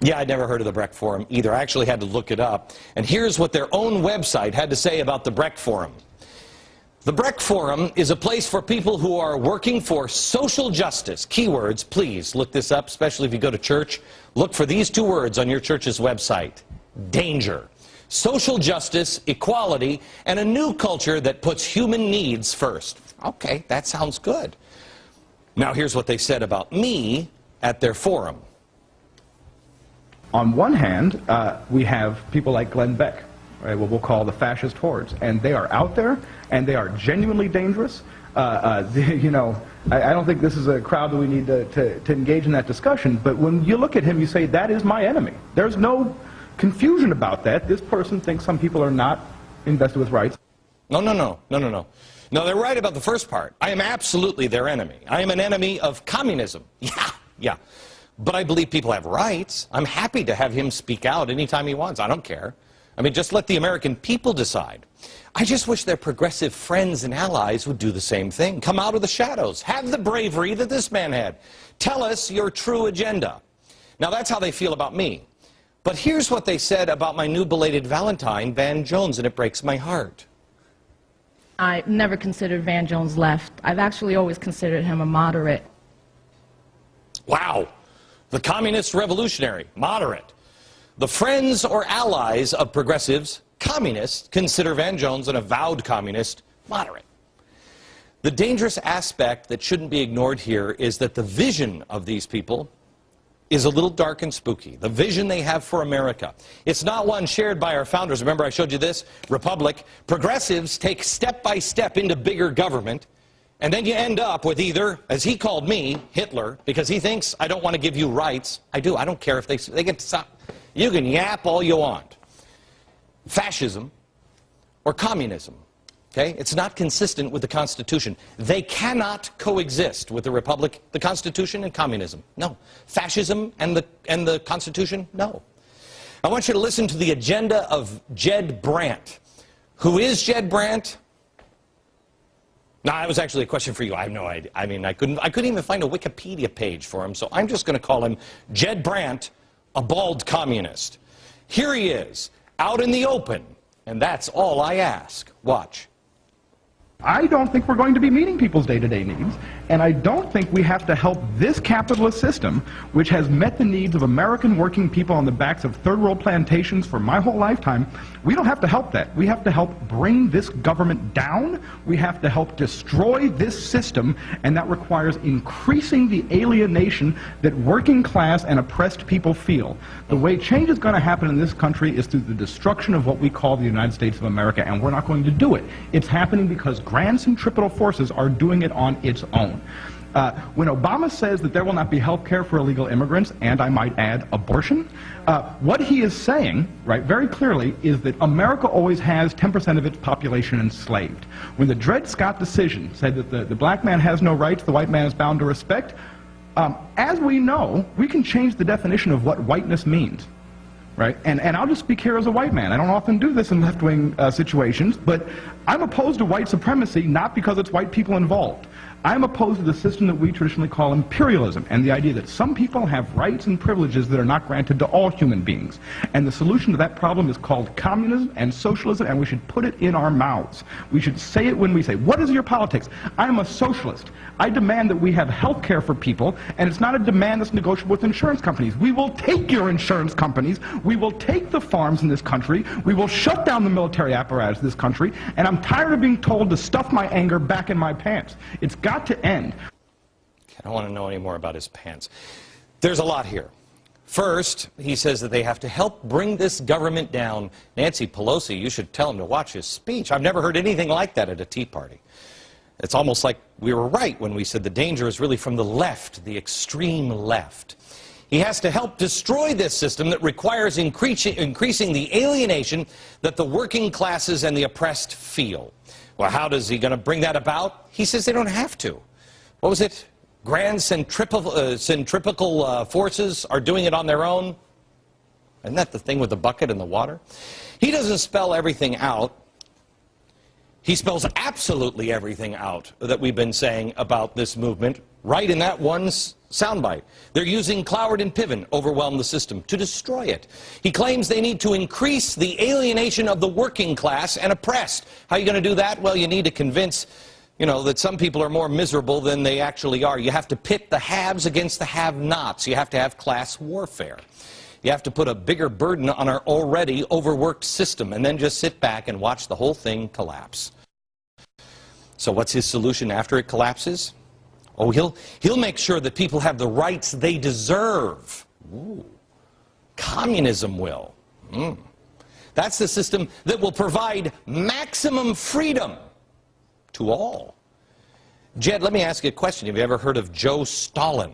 Yeah, I'd never heard of the Beck Forum either. I actually had to look it up. And here's what their own website had to say about the Beck Forum. The Beck Forum is a place for people who are working for social justice. Keywords, please look this up, especially if you go to church. Look for these two words on your church's website. Danger. Social justice, equality, and a new culture that puts human needs first. Okay, that sounds good. Now here's what they said about me at their forum. On one hand, we have people like Glenn Beck, right, what we'll call the fascist hordes, and they are out there, and they are genuinely dangerous. You know, I don't think this is a crowd that we need to engage in that discussion, but when you look at him, you say, that is my enemy. There's no confusion about that. This person thinks some people are not invested with rights. No. No, they're right about the first part. I am absolutely their enemy. I am an enemy of communism. Yeah. But I believe people have rights. I'm happy to have him speak out anytime he wants. I don't care. I mean, just let the American people decide. I just wish their progressive friends and allies would do the same thing. Come out of the shadows. Have the bravery that this man had. Tell us your true agenda. Now, that's how they feel about me. But here's what they said about my new belated Valentine, Van Jones, and it breaks my heart. I never considered Van Jones left. I've actually always considered him a moderate. Wow. The communist revolutionary, moderate. The friends or allies of progressives, communists, consider Van Jones an avowed communist, moderate. The dangerous aspect that shouldn't be ignored here is that the vision of these people is a little dark and spooky. The vision they have for America. It's not one shared by our founders. Remember I showed you this? Republic. Progressives take step by step into bigger government. And then you end up with either, as he called me, Hitler, because he thinks I don't want to give you rights. I do. I don't care if they get to stop. You can yap all you want. Fascism or communism. Okay? It's not consistent with the Constitution. They cannot coexist with the Republic, the Constitution, and communism. No. Fascism and the Constitution? No. I want you to listen to the agenda of Jed Brandt. Who is Jed Brandt? No, that was actually a question for you. I have no idea. I mean, I couldn't even find a Wikipedia page for him, so I'm just going to call him Jed Brandt, a bald communist. Here he is, out in the open, and that's all I ask. Watch. I don't think we're going to be meeting people's day-to-day needs, and I don't think we have to help this capitalist system, which has met the needs of American working people on the backs of third-world plantations for my whole lifetime. We don't have to help that. We have to help bring this government down. We have to help destroy this system, and that requires increasing the alienation that working class and oppressed people feel. The way change is going to happen in this country is through the destruction of what we call the United States of America, and we're not going to do it. It's happening because grand centripetal forces are doing it on its own. When Obama says that there will not be health care for illegal immigrants, and I might add, abortion, what he is saying, right, very clearly, is that America always has 10% of its population enslaved. When the Dred Scott decision said that the black man has no rights, the white man is bound to respect, as we know, we can change the definition of what whiteness means. Right? And I'll just speak here as a white man. I don't often do this in left-wing situations, but I'm opposed to white supremacy not because it's white people involved. I'm opposed to the system that we traditionally call imperialism, and the idea that some people have rights and privileges that are not granted to all human beings. And the solution to that problem is called communism and socialism, and we should put it in our mouths. We should say it when we say, what is your politics? I'm a socialist. I demand that we have health care for people, and it's not a demand that's negotiable with insurance companies. We will take your insurance companies. We will take the farms in this country. We will shut down the military apparatus in this country, and I'm tired of being told to stuff my anger back in my pants. It's got to end. I don't want to know any more about his pants. There's a lot here. First, he says that they have to help bring this government down. Nancy Pelosi, you should tell him to watch his speech. I've never heard anything like that at a Tea Party. It's almost like we were right when we said the danger is really from the left, the extreme left. He has to help destroy this system that requires increasing the alienation that the working classes and the oppressed feel. Well, how is he going to bring that about? He says they don't have to. What was it? Grand centripetal forces are doing it on their own? Isn't that the thing with the bucket and the water? He doesn't spell everything out. He spells absolutely everything out that we've been saying about this movement right in that one soundbite. They're using Cloward and Piven, overwhelm the system, to destroy it. He claims they need to increase the alienation of the working class and oppressed. How are you going to do that? Well, you need to convince, that some people are more miserable than they actually are. You have to pit the haves against the have-nots. You have to have class warfare. You have to put a bigger burden on our already overworked system and then just sit back and watch the whole thing collapse. So what's his solution after it collapses? Oh, he'll make sure that people have the rights they deserve. Ooh. Communism will. That's the system that will provide maximum freedom to all. Jed, let me ask you a question. Have you ever heard of Joe Stalin?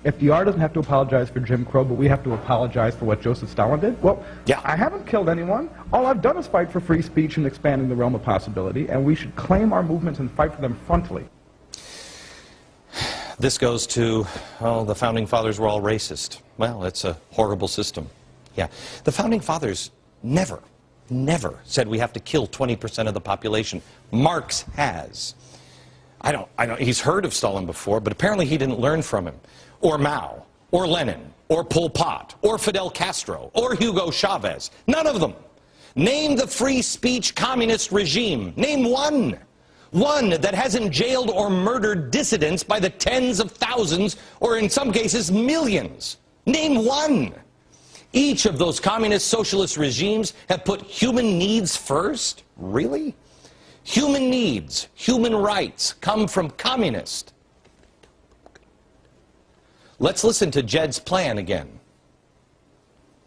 FDR doesn't have to apologize for Jim Crow, but we have to apologize for what Joseph Stalin did? Well, yeah. I haven't killed anyone. All I've done is fight for free speech and expanding the realm of possibility, and we should claim our movements and fight for them frontally. This goes to, the Founding Fathers were all racist. Well, it's a horrible system. Yeah. The Founding Fathers never said we have to kill 20% of the population. Marx has. I don't, he's heard of Stalin before, but apparently he didn't learn from him. Or Mao, or Lenin, or Pol Pot, or Fidel Castro, or Hugo Chavez. None of them. Name the free speech communist regime. Name one. One that hasn't jailed or murdered dissidents by the tens of thousands, or in some cases millions. Name one. Each of those communist socialist regimes have put human needs first? Really? Human needs, human rights come from communists. Let's listen to Jed's plan again.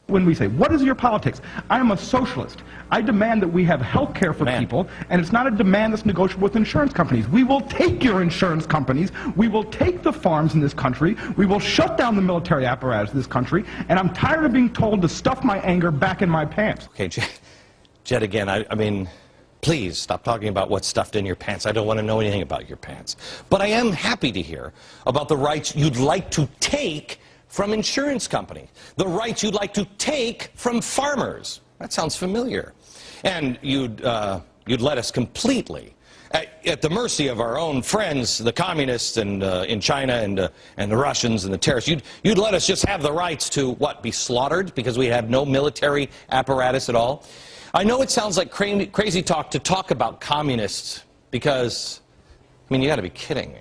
When we say, what is your politics? I am a socialist. I demand that we have health care for people, and it's not a demand that's negotiable with insurance companies. We will take your insurance companies. We will take the farms in this country. We will shut down the military apparatus in this country, and I'm tired of being told to stuff my anger back in my pants. Okay, Jed again, I mean, please stop talking about what's stuffed in your pants. I don't want to know anything about your pants. But I am happy to hear about the rights you'd like to take from insurance companies, the rights you'd like to take from farmers. That sounds familiar. And you'd let us completely at the mercy of our own friends, the communists and in China and the Russians and the terrorists. You'd let us just have the rights to, what, be slaughtered because we have no military apparatus at all? I know it sounds like crazy talk to talk about communists because, I mean, you got to be kidding me.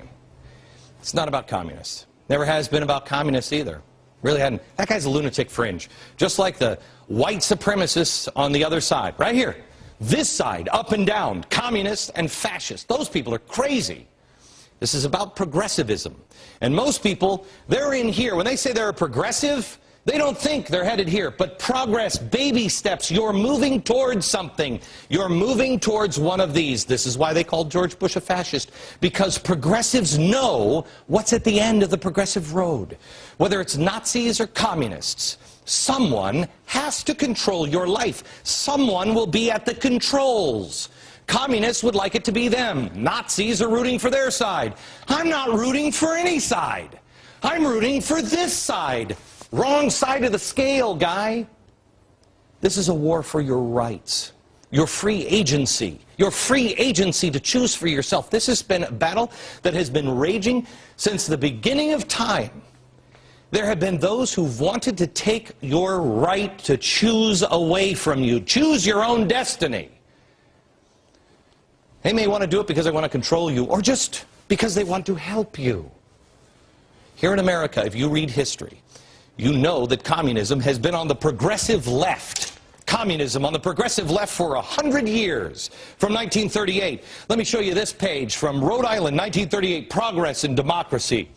It's not about communists. Never has been about communists either. Really hadn't. That guy's a lunatic fringe. Just like the white supremacists on the other side. Right here. This side, up and down, communists and fascists. Those people are crazy. This is about progressivism. And most people, they're in here. When they say they're a progressive, they don't think they're headed here, but progress, baby steps. You're moving towards something. You're moving towards one of these. This is why they called George Bush a fascist, because progressives know what's at the end of the progressive road. Whether it's Nazis or communists, someone has to control your life. Someone will be at the controls. Communists would like it to be them. Nazis are rooting for their side. I'm not rooting for any side. I'm rooting for this side. Wrong side of the scale, guy. This is a war for your rights, your free agency to choose for yourself. This has been a battle that has been raging since the beginning of time. There have been those who've wanted to take your right to choose away from you. Choose your own destiny. They may want to do it because they want to control you, or just because they want to help you. Here in America, if you read history, you know that communism has been on the progressive left. Communism on the progressive left for 100 years, from 1938. Let me show you this page from Rhode Island, 1938, Progress and Democracy.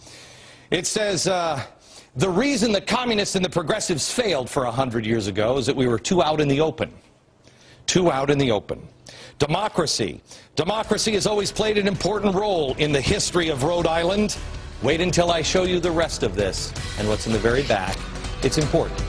It says, the reason the communists and the progressives failed for 100 years ago is that we were too out in the open. Too out in the open. Democracy. Democracy has always played an important role in the history of Rhode Island. Wait until I show you the rest of this and what's in the very back. It's important.